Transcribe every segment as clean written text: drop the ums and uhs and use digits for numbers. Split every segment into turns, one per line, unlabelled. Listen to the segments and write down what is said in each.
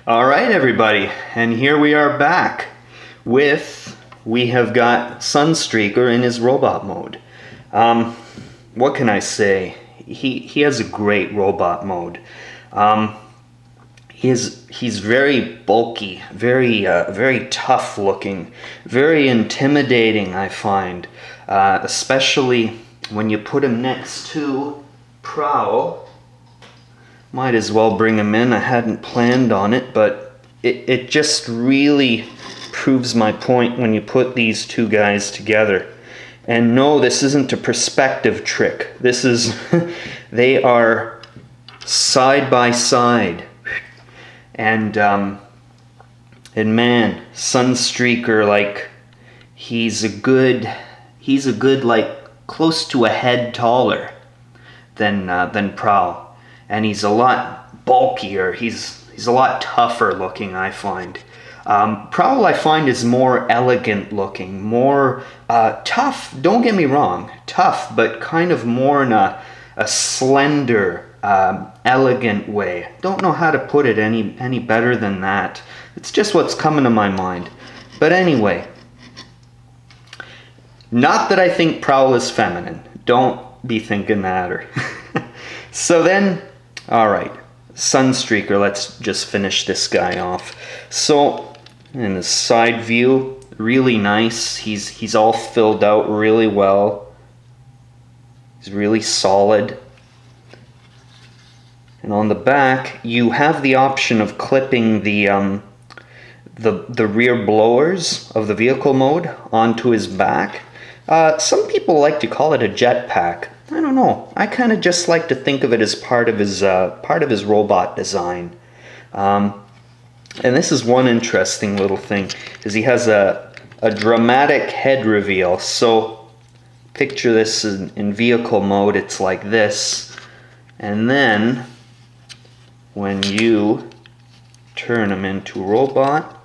All right, everybody, and here we are back we have got Sunstreaker in his robot mode. What can I say? He has a great robot mode. He's very bulky, very tough looking, very intimidating, I find, especially when you put him next to Prowl. Might as well bring him in. I hadn't planned on it, but it just really proves my point when you put these two guys together. And no, this isn't a perspective trick. This is, they are side by side. And man, Sunstreaker, like, he's a good like close to a head taller than Prowl. And he's a lot bulkier. He's a lot tougher looking, I find. Prowl, I find, is more elegant looking, more tough. Don't get me wrong, tough, but kind of more in a slender, elegant way. Don't know how to put it any better than that. It's just what's coming to my mind. But anyway, not that I think Prowl is feminine. Don't be thinking that. Or so then. All right, Sunstreaker, let's just finish this guy off. So, in the side view, really nice. He's all filled out really well. He's really solid. And on the back, you have the option of clipping the rear blowers of the vehicle mode onto his back. Some people like to call it a jetpack. I don't know. I kind of just like to think of it as part of his robot design. And this is one interesting little thing, is he has a dramatic head reveal. So picture this in vehicle mode. It's like this, and then when you turn him into robot,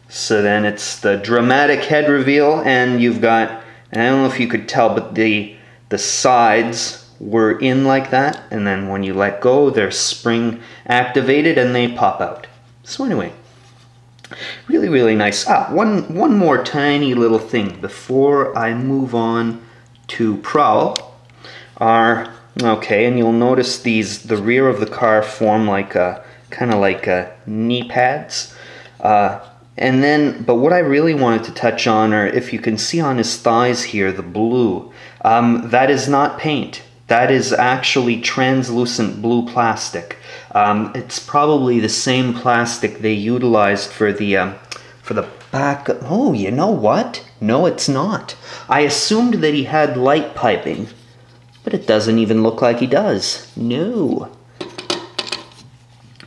so then it's the dramatic head reveal, and you've got. And I don't know if you could tell, but the sides were in like that, and then when you let go, they're spring activated and they pop out. So anyway, really nice. One more tiny little thing before I move on to Prowl. Okay, and you'll notice the rear of the car form like kind of like knee pads. And then, but what I really wanted to touch on, or if you can see on his thighs here, the blue, that is not paint. That is actually translucent blue plastic. It's probably the same plastic they utilized for the back. Oh, you know what? No, it's not. I assumed that he had light piping, but it doesn't even look like he does. No.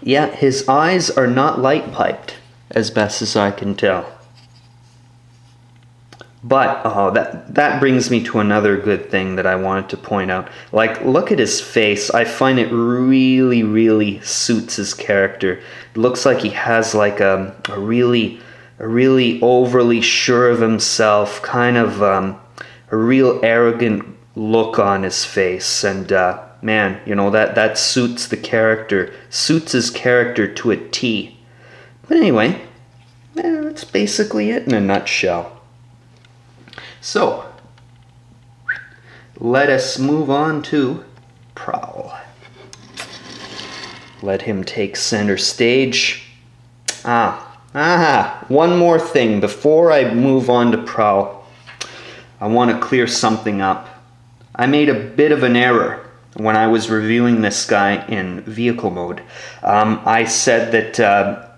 Yeah, his eyes are not light piped, as best as I can tell. But that brings me to another good thing that I wanted to point out. Like, look at his face. I find it really suits his character. It looks like he has like a really overly sure of himself, kind of a real arrogant look on his face. And man, you know, that suits the character, suits his character to a T. But anyway, that's basically it in a nutshell. So, let us move on to Prowl. Let him take center stage. One more thing before I move on to Prowl. I want to clear something up. I made a bit of an error when I was reviewing this guy in vehicle mode. I said that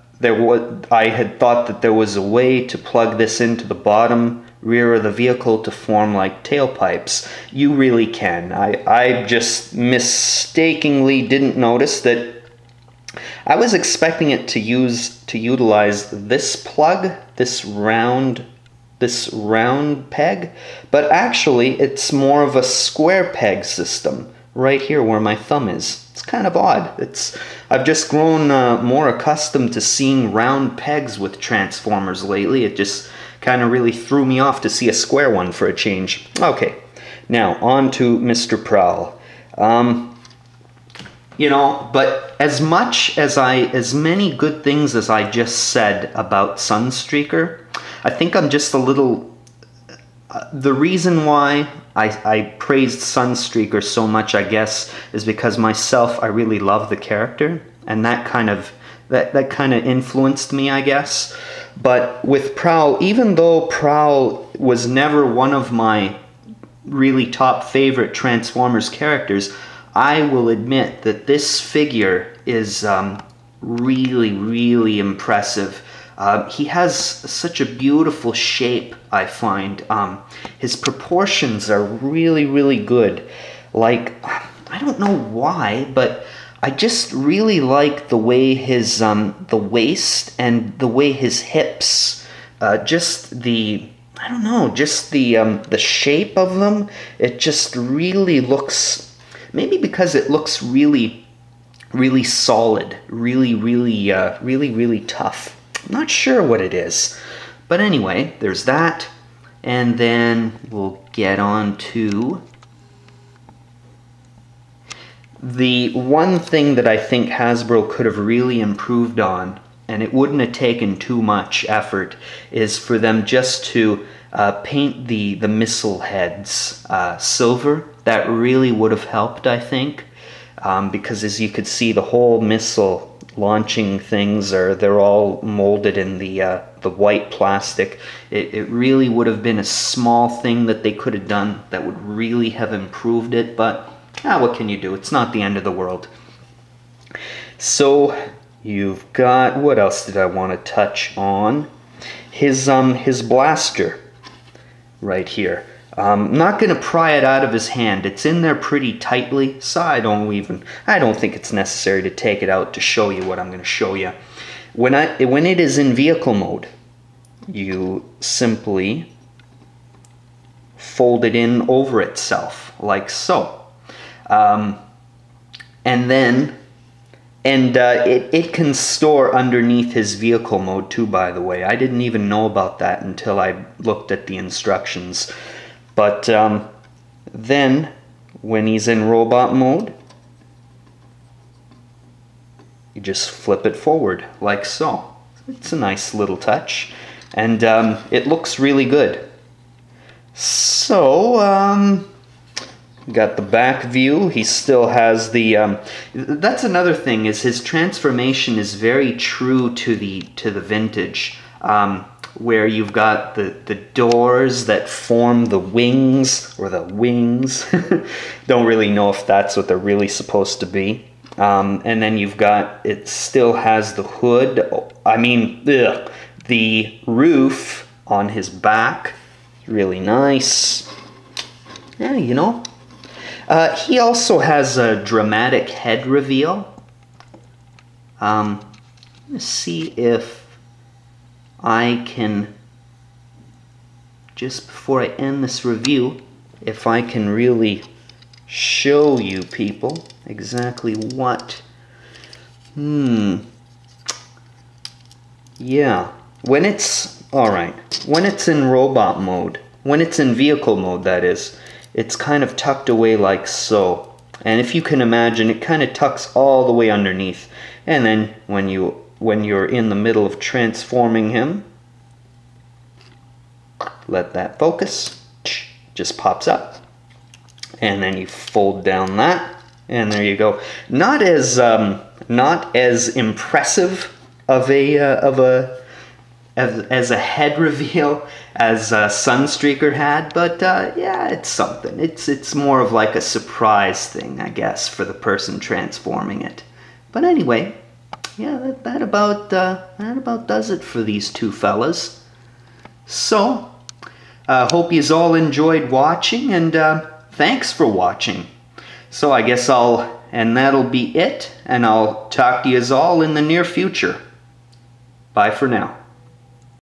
I had thought that there was a way to plug this into the bottom rear of the vehicle to form like tailpipes. You really can. I just mistakenly didn't notice that. I was expecting it to utilize this plug, this round peg, but actually it's more of a square peg system right here where my thumb is. It's kind of odd. I've just grown more accustomed to seeing round pegs with transformers lately. It just kind of really threw me off to see a square one for a change. Okay, now on to Mr. Prowl. You know, but as many good things as I just said about Sunstreaker, I think I'm just a little, the reason why I praised Sunstreaker so much, I guess, is because myself, I really love the character, and that kind of influenced me, I guess. But with Prowl, even though Prowl was never one of my really top favorite Transformers characters, I will admit that this figure is really, really impressive. He has such a beautiful shape, I find. His proportions are really, really good. Like, I don't know why, but I just really like the way his, the waist and the way his hips, just the, I don't know, just the shape of them, it just really looks, maybe because it looks really, really solid, really, really tough. I'm not sure what it is. But anyway, there's that. And then we'll get on to the one thing that I think Hasbro could have really improved on, and it wouldn't have taken too much effort, is for them just to paint the missile heads silver. That really would have helped, I think, because as you could see, the whole missile launching things they're all molded in the white plastic. It really would have been a small thing that they could have done that would really have improved it, but what can you do? It's not the end of the world. So you've got, what else did I want to touch on? His blaster right here. I'm not going to pry it out of his hand. It's in there pretty tightly, so I don't think it's necessary to take it out to show you what I'm going to show you. When it is in vehicle mode, you simply fold it in over itself, like so. It can store underneath his vehicle mode too, by the way. I didn't even know about that until I looked at the instructions. But then, when he's in robot mode, you just flip it forward, like so. It's a nice little touch, and it looks really good. So, got the back view. He still has the, that's another thing, is his transformation is very true to the vintage. Where you've got the doors that form the wings, or the wings. Don't really know if that's what they're really supposed to be. And then you've got, it still has the hood, the roof on his back. Really nice. Yeah, you know. He also has a dramatic head reveal. Let's see if I can, just before I end this review, if I can really show you people exactly what. Yeah, when it's, alright, when it's in robot mode, when it's in vehicle mode, that is, it's kind of tucked away like so. And if you can imagine, it kind of tucks all the way underneath. And then when you're in the middle of transforming him, let that focus, just pops up, and then you fold down that, and there you go. Not as impressive of a head reveal as Sunstreaker had, but yeah, it's something. It's more of like a surprise thing, I guess, for the person transforming it. But anyway, yeah, that about does it for these two fellas. So, hope yous all enjoyed watching, and thanks for watching. So I guess that'll be it, and I'll talk to yous all in the near future. Bye for now.